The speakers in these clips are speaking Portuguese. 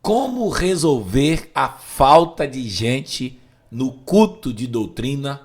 Como resolver a falta de gente no culto de doutrina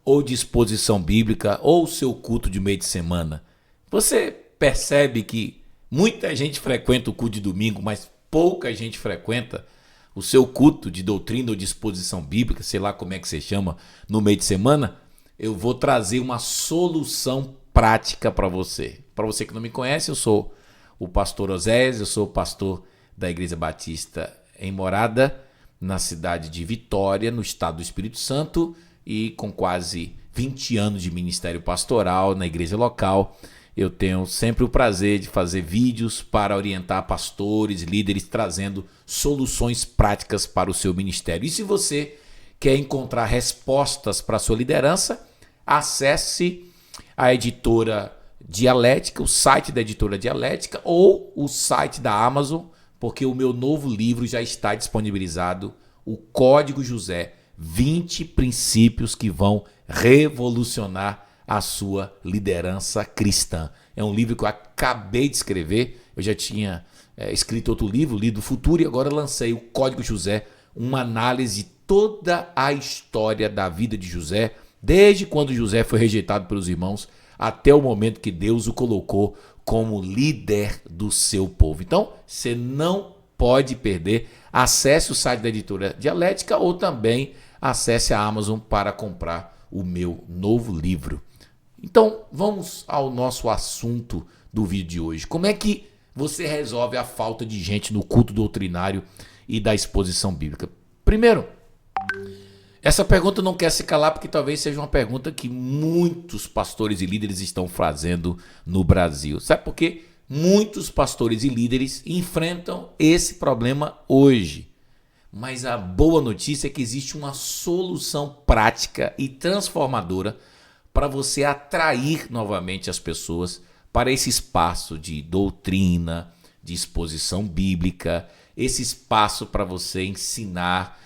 ou de exposição bíblica ou seu culto de meio de semana? Você percebe que muita gente frequenta o culto de domingo, mas pouca gente frequenta o seu culto de doutrina ou de exposição bíblica, sei lá como é que você chama, no meio de semana? Eu vou trazer uma solução prática para você. Para você que não me conhece, eu sou o pastor Oséias, eu sou pastor da Igreja Batista em Morada, na cidade de Vitória, no estado do Espírito Santo, e com quase 20 anos de ministério pastoral na igreja local. Eu tenho sempre o prazer de fazer vídeos para orientar pastores, líderes, trazendo soluções práticas para o seu ministério. E se você quer encontrar respostas para a sua liderança, acesse a editora Dialética, o site da editora Dialética ou o site da Amazon, porque o meu novo livro já está disponibilizado, o Código José, 20 princípios que vão revolucionar a sua liderança cristã. É um livro que eu acabei de escrever, eu já tinha escrito outro livro, Líder do Futuro, e agora lancei o Código José, uma análise de toda a história da vida de José, desde quando José foi rejeitado pelos irmãos, até o momento que Deus o colocou como líder do seu povo. Então, você não pode perder. Acesse o site da editora Dialética ou também acesse a Amazon para comprar o meu novo livro. Então, vamos ao nosso assunto do vídeo de hoje. Como é que você resolve a falta de gente no culto doutrinário e da exposição bíblica? Primeiro, essa pergunta não quer se calar porque talvez seja uma pergunta que muitos pastores e líderes estão fazendo no Brasil. Sabe por quê? Muitos pastores e líderes enfrentam esse problema hoje. Mas a boa notícia é que existe uma solução prática e transformadora para você atrair novamente as pessoas para esse espaço de doutrina, de exposição bíblica, esse espaço para você ensinar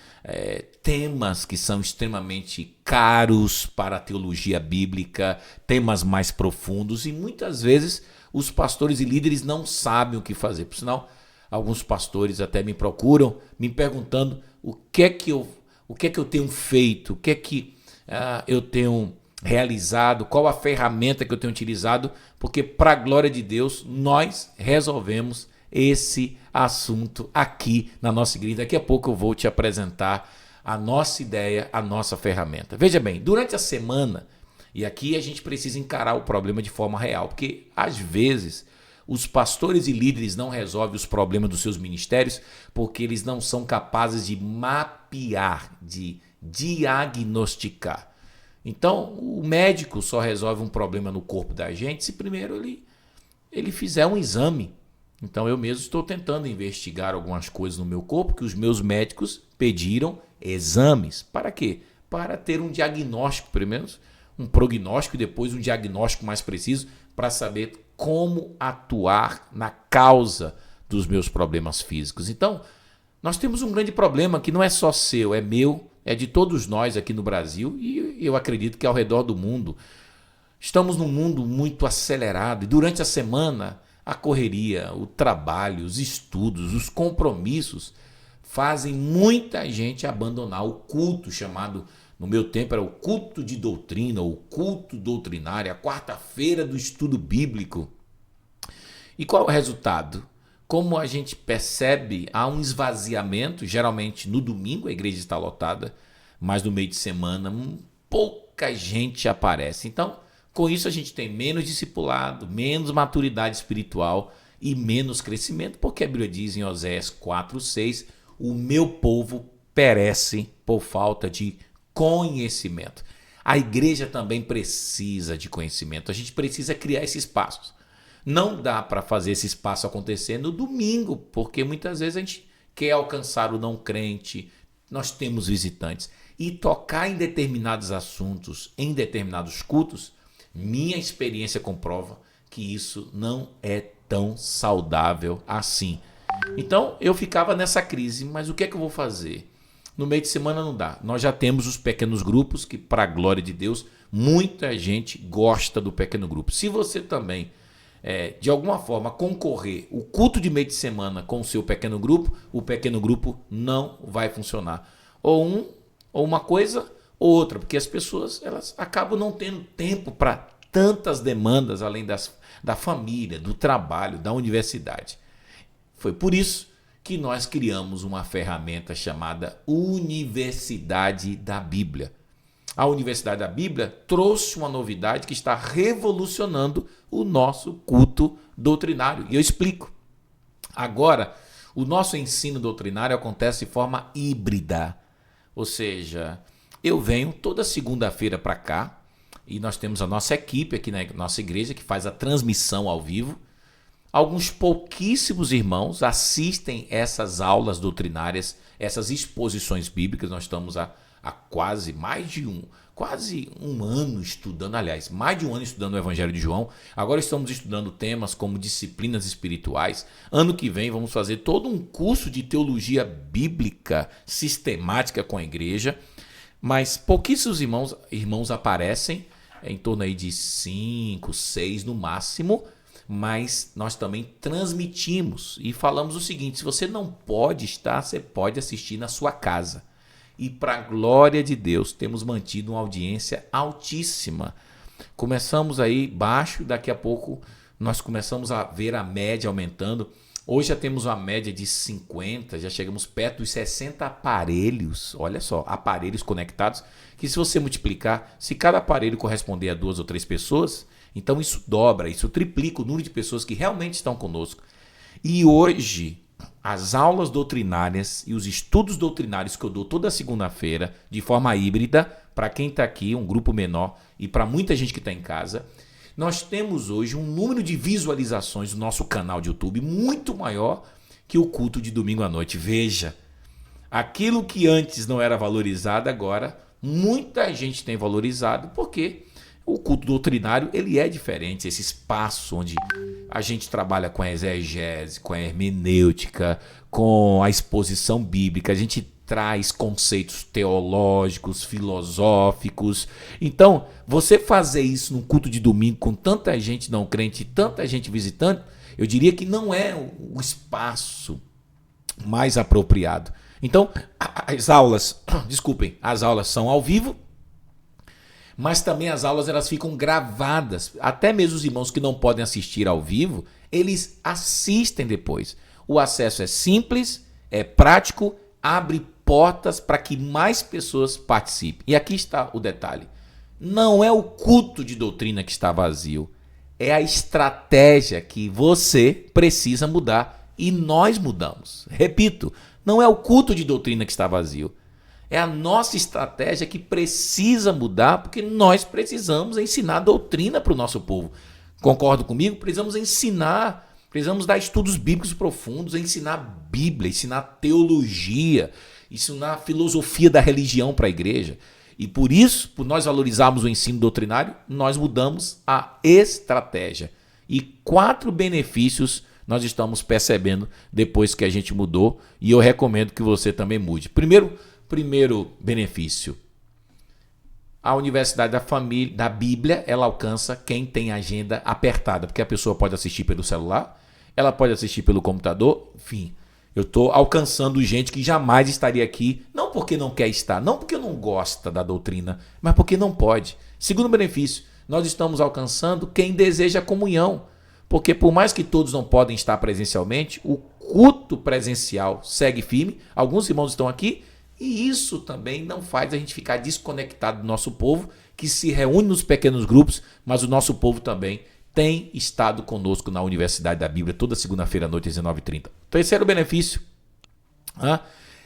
temas que são extremamente caros para a teologia bíblica, temas mais profundos, e muitas vezes os pastores e líderes não sabem o que fazer. Por sinal, alguns pastores até me procuram, me perguntando o que é que eu tenho feito, o que é que eu tenho realizado, qual a ferramenta que eu tenho utilizado, porque para a glória de Deus nós resolvemos esse assunto aqui na nossa igreja. Daqui a pouco eu vou te apresentar a nossa ideia, a nossa ferramenta. Veja bem, durante a semana, e aqui a gente precisa encarar o problema de forma real, porque às vezes os pastores e líderes não resolvem os problemas dos seus ministérios porque eles não são capazes de mapear, de diagnosticar. Então, o médico só resolve um problema no corpo da gente se primeiro ele fizer um exame. Então, eu mesmo estou tentando investigar algumas coisas no meu corpo que os meus médicos pediram exames. Para quê? Para ter um diagnóstico, primeiro um prognóstico e depois um diagnóstico mais preciso para saber como atuar na causa dos meus problemas físicos. Então, nós temos um grande problema que não é só seu, é meu, é de todos nós aqui no Brasil e eu acredito que ao redor do mundo. Estamos num mundo muito acelerado e durante a semana a correria, o trabalho, os estudos, os compromissos fazem muita gente abandonar o culto chamado, no meu tempo era o culto de doutrina, ou culto doutrinário, a quarta-feira do estudo bíblico. E qual é o resultado? Como a gente percebe, há um esvaziamento, geralmente no domingo a igreja está lotada, mas no meio de semana pouca gente aparece. Então, com isso a gente tem menos discipulado, menos maturidade espiritual e menos crescimento, porque a Bíblia diz em Oséias 4:6, o meu povo perece por falta de conhecimento. A igreja também precisa de conhecimento, a gente precisa criar esses espaços. Não dá para fazer esse espaço acontecer no domingo, porque muitas vezes a gente quer alcançar o não crente, nós temos visitantes. E tocar em determinados assuntos, em determinados cultos, minha experiência comprova que isso não é tão saudável assim. Então eu ficava nessa crise, mas o que é que eu vou fazer? No meio de semana não dá. Nós já temos os pequenos grupos, que para a glória de Deus, muita gente gosta do pequeno grupo. Se você também de alguma forma, concorrer o culto de meio de semana com o seu pequeno grupo não vai funcionar. Ou uma coisa ou outra, porque as pessoas elas acabam não tendo tempo para tantas demandas, além da família, do trabalho, da universidade. Foi por isso que nós criamos uma ferramenta chamada Universidade da Bíblia. A Universidade da Bíblia trouxe uma novidade que está revolucionando o nosso culto doutrinário. E eu explico. Agora, o nosso ensino doutrinário acontece de forma híbrida. Ou seja, eu venho toda segunda-feira para cá e nós temos a nossa equipe aqui na nossa igreja que faz a transmissão ao vivo. Alguns pouquíssimos irmãos assistem essas aulas doutrinárias, essas exposições bíblicas. Nós estamos há quase um ano estudando, aliás, mais de um ano estudando o Evangelho de João. Agora estamos estudando temas como disciplinas espirituais. Ano que vem vamos fazer todo um curso de teologia bíblica sistemática com a igreja. Mas pouquíssimos irmãos aparecem, em torno aí de 5, 6 no máximo. Mas nós também transmitimos e falamos o seguinte: se você não pode estar, você pode assistir na sua casa. E para a glória de Deus, temos mantido uma audiência altíssima. Começamos aí baixo, daqui a pouco nós começamos a ver a média aumentando. Hoje já temos uma média de 50, já chegamos perto dos 60 aparelhos. Olha só, aparelhos conectados, que se você multiplicar, se cada aparelho corresponder a 2 ou 3 pessoas, então isso dobra, isso triplica o número de pessoas que realmente estão conosco. E hoje, as aulas doutrinárias e os estudos doutrinários que eu dou toda segunda-feira, de forma híbrida, para quem está aqui, um grupo menor, e para muita gente que está em casa, nós temos hoje um número de visualizações do nosso canal de YouTube muito maior que o culto de domingo à noite. Veja, aquilo que antes não era valorizado, agora muita gente tem valorizado, porque o culto doutrinário ele é diferente, esse espaço onde a gente trabalha com a exegese, com a hermenêutica, com a exposição bíblica, a gente traz conceitos teológicos, filosóficos. Então, você fazer isso num culto de domingo com tanta gente não crente, tanta gente visitando, eu diria que não é o espaço mais apropriado. Então, as aulas são ao vivo, mas também as aulas elas ficam gravadas. Até mesmo os irmãos que não podem assistir ao vivo, eles assistem depois. O acesso é simples, é prático, abre portas para que mais pessoas participem. E aqui está o detalhe. Não é o culto de doutrina que está vazio. É a estratégia que você precisa mudar e nós mudamos. Repito, não é o culto de doutrina que está vazio. É a nossa estratégia que precisa mudar, porque nós precisamos ensinar doutrina para o nosso povo. Concorda comigo? Precisamos ensinar, precisamos dar estudos bíblicos profundos, ensinar Bíblia, ensinar teologia, ensinar filosofia da religião para a igreja. E por isso, por nós valorizarmos o ensino doutrinário, nós mudamos a estratégia. E 4 benefícios nós estamos percebendo depois que a gente mudou, e eu recomendo que você também mude. Primeiro benefício, a Universidade da Bíblia, ela alcança quem tem agenda apertada, porque a pessoa pode assistir pelo celular, ela pode assistir pelo computador, enfim. Eu estou alcançando gente que jamais estaria aqui, não porque não quer estar, não porque não gosta da doutrina, mas porque não pode. Segundo benefício, nós estamos alcançando quem deseja comunhão, porque por mais que todos não podem estar presencialmente, o culto presencial segue firme, alguns irmãos estão aqui, e isso também não faz a gente ficar desconectado do nosso povo, que se reúne nos pequenos grupos, mas o nosso povo também tem estado conosco na Universidade da Bíblia, toda segunda-feira à noite, às 19h30. Terceiro benefício,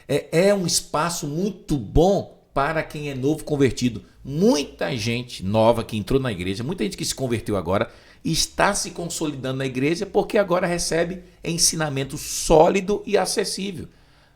é um espaço muito bom para quem é novo convertido. Muita gente nova que entrou na igreja, muita gente que se converteu agora, está se consolidando na igreja porque agora recebe ensinamento sólido e acessível.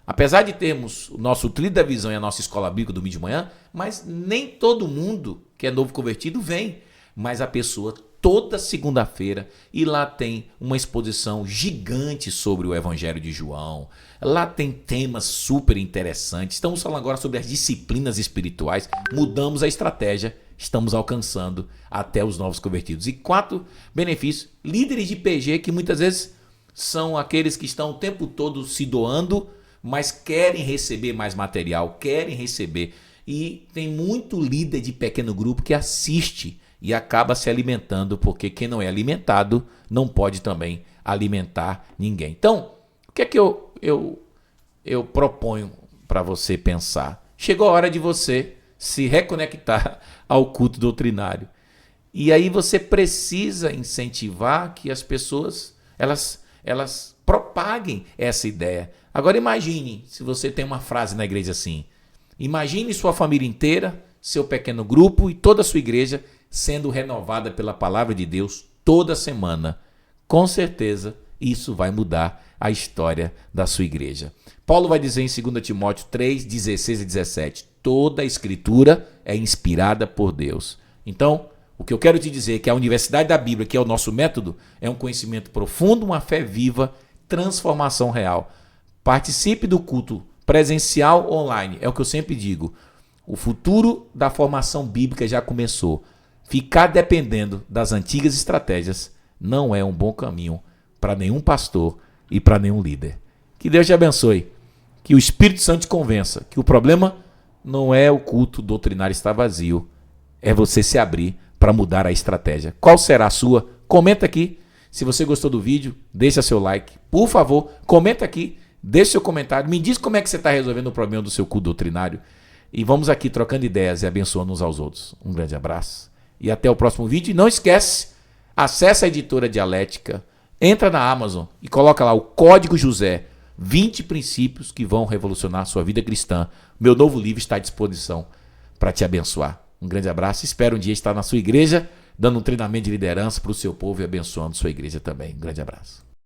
Apesar de termos o nosso Trilho da Visão e a nossa escola bíblica do domingo de manhã, mas nem todo mundo que é novo convertido vem. Mas a pessoa toda segunda-feira, e lá tem uma exposição gigante sobre o Evangelho de João. Lá tem temas super interessantes. Estamos falando agora sobre as disciplinas espirituais. Mudamos a estratégia estamos alcançando até os novos convertidos. E 4 benefícios, líderes de PG que muitas vezes são aqueles que estão o tempo todo se doando, mas querem receber mais material, querem receber. E tem muito líder de pequeno grupo que assiste e acaba se alimentando, porque quem não é alimentado não pode também alimentar ninguém. Então, o que é que eu proponho para você pensar? Chegou a hora de você se reconectar ao culto doutrinário. E aí você precisa incentivar que as pessoas elas propaguem essa ideia. Agora imagine se você tem uma frase na igreja assim: imagine sua família inteira, seu pequeno grupo e toda a sua igreja sendo renovada pela palavra de Deus toda semana. Com certeza isso vai mudar a história da sua igreja. Paulo vai dizer em 2 Timóteo 3, 16 e 17, toda a escritura é inspirada por Deus. Então, o que eu quero te dizer é que a Universidade da Bíblia, que é o nosso método, é um conhecimento profundo, uma fé viva, transformação real. Participe do culto presencial online, é o que eu sempre digo. O futuro da formação bíblica já começou. Ficar dependendo das antigas estratégias não é um bom caminho para nenhum pastor e para nenhum líder. Que Deus te abençoe. Que o Espírito Santo te convença que o problema não é o culto doutrinário estar vazio, é você se abrir para mudar a estratégia. Qual será a sua? Comenta aqui. Se você gostou do vídeo, deixa seu like. Por favor, comenta aqui, deixa seu comentário. Me diz como é que você está resolvendo o problema do seu culto doutrinário. E vamos aqui trocando ideias e abençoando uns aos outros. Um grande abraço e até o próximo vídeo. E não esquece, acessa a editora Dialética, entra na Amazon e coloca lá o Código José, 20 princípios que vão revolucionar a sua vida cristã. Meu novo livro está à disposição para te abençoar. Um grande abraço, espero um dia estar na sua igreja, dando um treinamento de liderança para o seu povo e abençoando sua igreja também. Um grande abraço.